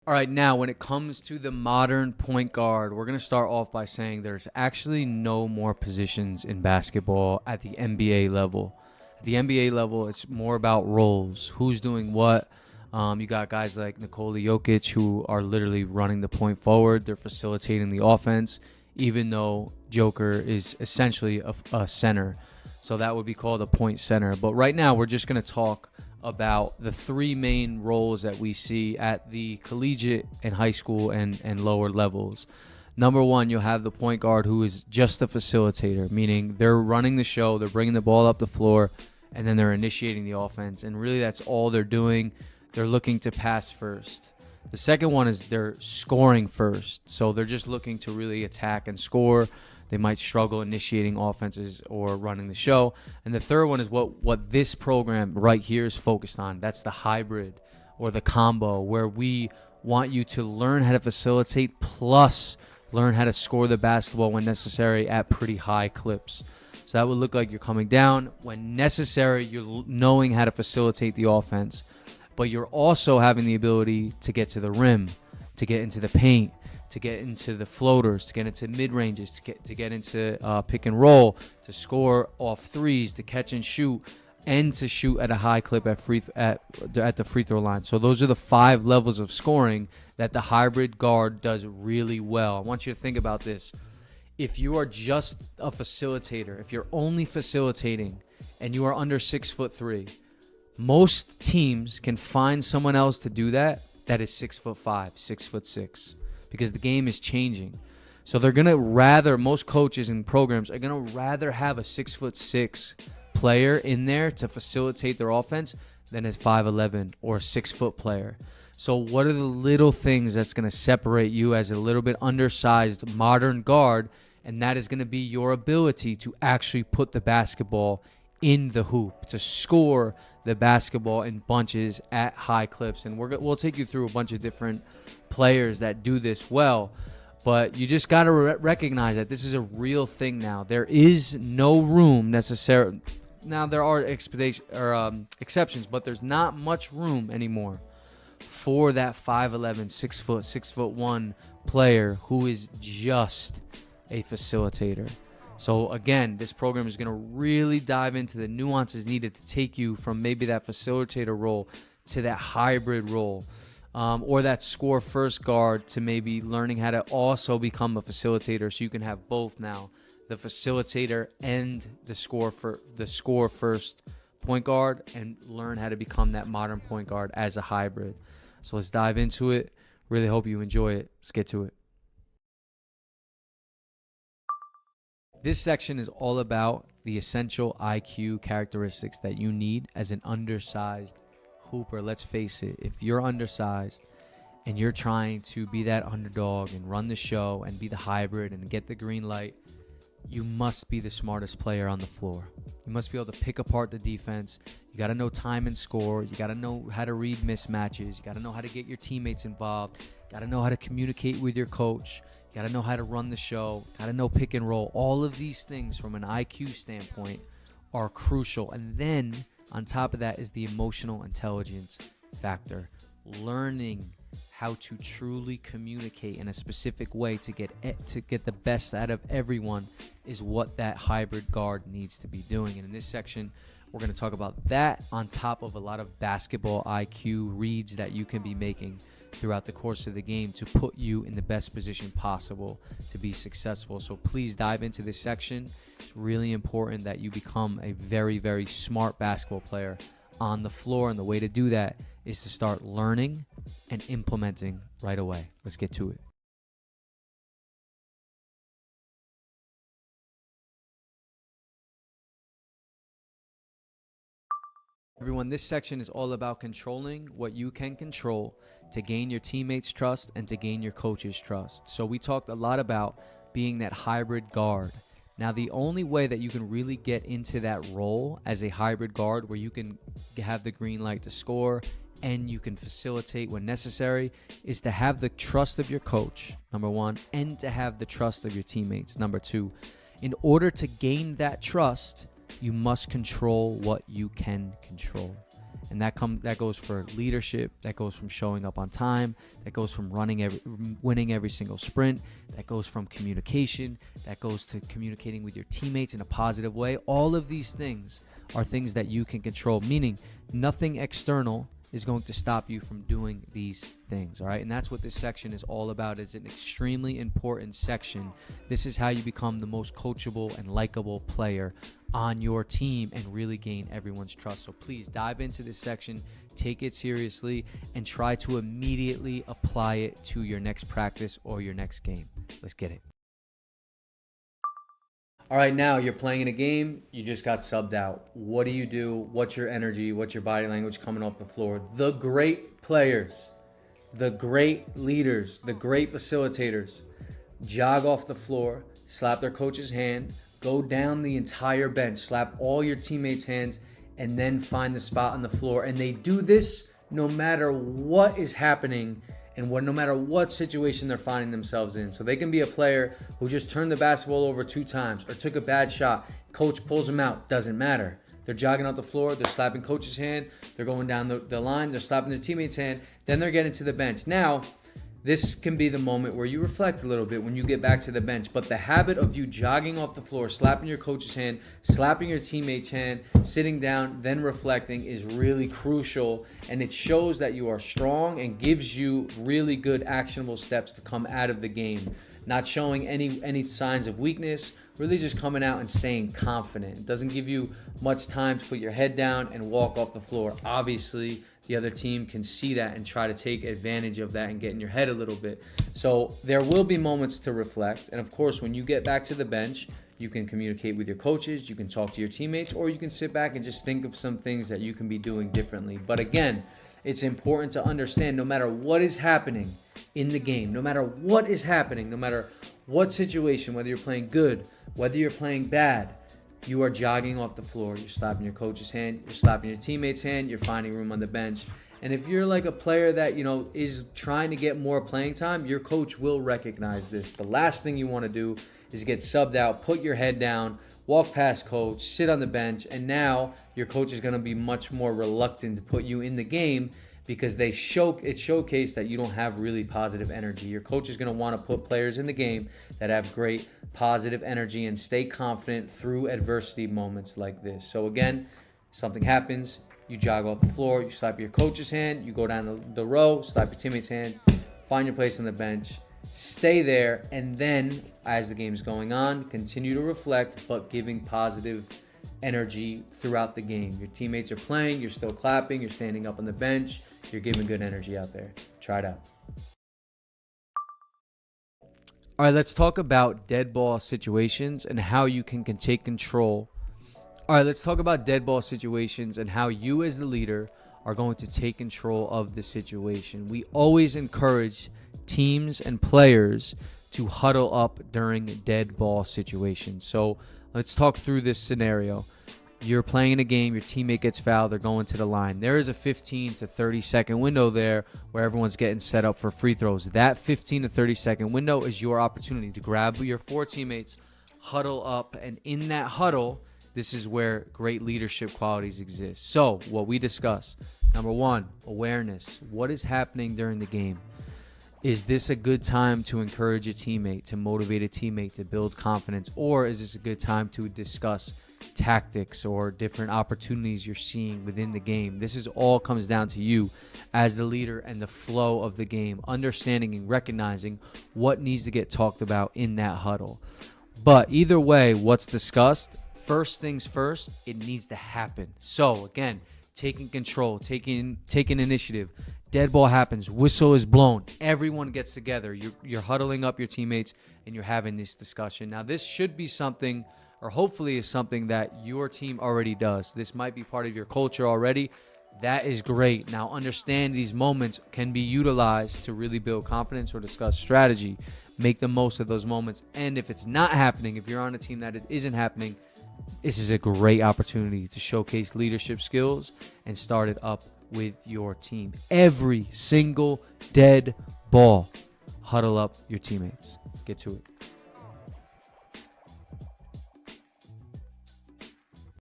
All right, now when it comes to the modern point guard, we're going to start off by saying there's actually no more positions in basketball at the NBA level. At the NBA level, it's more about roles, who's doing what. You got guys like Nikola Jokic who are literally running the point forward. They're facilitating the offense, even though Joker is essentially a center. So that would be called a point center. But right now, we're just going to talk about the three main roles that we see at the collegiate and high school and lower levels. Number one, you'll have the point guard who is just a facilitator, meaning they're running the show, they're bringing the ball up the floor, and then they're initiating the offense. And really, that's all they're doing. They're looking to pass first. The second one is they're scoring first. So they're just looking to really attack and score. They might struggle initiating offenses or running the show. And the third one is what this program right here is focused on. That's the hybrid or the combo, where we want you to learn how to facilitate plus learn how to score the basketball when necessary at pretty high clips. So that would look like you're coming down. When necessary, you're knowing how to facilitate the offense, but you're also having the ability to get to the rim, to get into the paint, to get into the floaters, to get into mid-ranges, to get into pick and roll, to score off threes, to catch and shoot, and to shoot at a high clip at the free throw line. So those are the 5 levels of scoring that the hybrid guard does really well. I want you to think about this. If you are just a facilitator, if you're only facilitating and you are under 6'3", most teams can find someone else to do that is 6'5", 6'6", because the game is changing. So they're going to rather, most coaches and programs are going to rather have a 6'6" player in there to facilitate their offense than a 5'11" or a 6-foot player. So what are the little things that's going to separate you as a little bit undersized modern guard? And that is going to be your ability to actually put the basketball in the hoop, to score the basketball in bunches at high clips. And we'll take you through a bunch of different players that do this well. But you just got to recognize that this is a real thing now. There is no room necessarily. Now, there are exceptions, but there's not much room anymore for that 5'11", 6'1" player who is just a facilitator. So again, this program is going to really dive into the nuances needed to take you from maybe that facilitator role to that hybrid role, or that score first guard to maybe learning how to also become a facilitator, so you can have both now, the facilitator and the score first point guard, and learn how to become that modern point guard as a hybrid. So let's dive into it. Really hope you enjoy it. Let's get to it. This section is all about the essential IQ characteristics that you need as an undersized hooper. Let's face it, if you're undersized and you're trying to be that underdog and run the show and be the hybrid and get the green light, you must be the smartest player on the floor. You must be able to pick apart the defense. You got to know time and score. You got to know how to read mismatches. You got to know how to get your teammates involved. You got to know how to communicate with your coach. You got to know how to run the show. Got to know pick and roll. All of these things from an IQ standpoint are crucial. And then on top of that is the emotional intelligence factor. Learning how to truly communicate in a specific way to get the best out of everyone is what that hybrid guard needs to be doing. And in this section, we're going to talk about that on top of a lot of basketball IQ reads that you can be making throughout the course of the game to put you in the best position possible to be successful. So please dive into this section. It's really important that you become a very, very smart basketball player on the floor, and the way to do that is to start learning and implementing right away. Let's get to it. Everyone, this section is all about controlling what you can control to gain your teammates' trust and to gain your coach's trust. So we talked a lot about being that hybrid guard. Now, the only way that you can really get into that role as a hybrid guard where you can have the green light to score and you can facilitate when necessary is to have the trust of your coach, number one, and to have the trust of your teammates, number two. In order to gain that trust, you must control what you can control. And that goes for leadership, that goes from showing up on time, that goes from winning every single sprint, that goes from communication, that goes to communicating with your teammates in a positive way. All of these things are things that you can control, meaning nothing external is going to stop you from doing these things, all right? And that's what this section is all about. It's an extremely important section. This is how you become the most coachable and likable player on your team and really gain everyone's trust. So please dive into this section, take it seriously, and try to immediately apply it to your next practice or your next game. Let's get it. All right, now you're playing in a game, you just got subbed out. What do? What's your energy? What's your body language coming off the floor? The great players, the great leaders, the great facilitators jog off the floor, slap their coach's hand, go down the entire bench, slap all your teammates' hands, and then find the spot on the floor. And they do this no matter what is happening and no matter what situation they're finding themselves in. So they can be a player who just turned the basketball over 2 times or took a bad shot. Coach pulls them out. Doesn't matter. They're jogging out the floor. They're slapping coach's hand. They're going down the line. They're slapping their teammate's hand. Then they're getting to the bench. Now, this can be the moment where you reflect a little bit when you get back to the bench. But the habit of you jogging off the floor, slapping your coach's hand, slapping your teammate's hand, sitting down, then reflecting is really crucial. And it shows that you are strong and gives you really good actionable steps to come out of the game. Not showing any signs of weakness, really just coming out and staying confident. It doesn't give you much time to put your head down and walk off the floor. Obviously, the other team can see that and try to take advantage of that and get in your head a little bit. So there will be moments to reflect. And of course, when you get back to the bench, you can communicate with your coaches, you can talk to your teammates, or you can sit back and just think of some things that you can be doing differently. But again, it's important to understand no matter what is happening in the game, no matter what is happening, no matter what situation, whether you're playing good, whether you're playing bad, you are jogging off the floor. You're slapping your coach's hand. You're slapping your teammate's hand. You're finding room on the bench. And if you're like a player that, is trying to get more playing time, your coach will recognize this. The last thing you want to do is get subbed out, put your head down, walk past coach, sit on the bench, and now your coach is going to be much more reluctant to put you in the game because it showcased that you don't have really positive energy. Your coach is going to want to put players in the game that have great positive energy and stay confident through adversity moments like this. So again, something happens, you jog off the floor, you slap your coach's hand, you go down the row, slap your teammate's hand, find your place on the bench, stay there, and then as the game's going on, continue to reflect, but giving positive energy throughout the game. Your teammates are playing, you're still clapping, you're standing up on the bench, you're giving good energy out there. Try it out. All right, let's talk about dead ball situations and how you can take control. All right, let's talk about dead ball situations and how you as the leader are going to take control of the situation. We always encourage teams and players to huddle up during dead ball situations. So let's talk through this scenario. You're playing in a game, your teammate gets fouled, they're going to the line. There is a 15 to 30 second window there where everyone's getting set up for free throws. That 15 to 30 second window is your opportunity to grab your 4 teammates, huddle up, and in that huddle, this is where great leadership qualities exist. So what we discuss, number 1, awareness. What is happening during the game? Is this a good time to encourage a teammate, to motivate a teammate, to build confidence? Or is this a good time to discuss tactics or different opportunities you're seeing within the game? This is all comes down to you as the leader and the flow of the game, understanding and recognizing what needs to get talked about in that huddle. But either way, what's discussed, first things first, it needs to happen. So again, taking control, taking initiative. Dead ball happens, whistle is blown, everyone gets together. You're huddling up your teammates and you're having this discussion. Now this should be something, or hopefully is something that your team already does. This might be part of your culture already. That is great. Now understand these moments can be utilized to really build confidence or discuss strategy. Make the most of those moments. And if it's not happening, if you're on a team that it isn't happening, this is a great opportunity to showcase leadership skills and start it up with your team. Every single dead ball, huddle up your teammates. Get to it.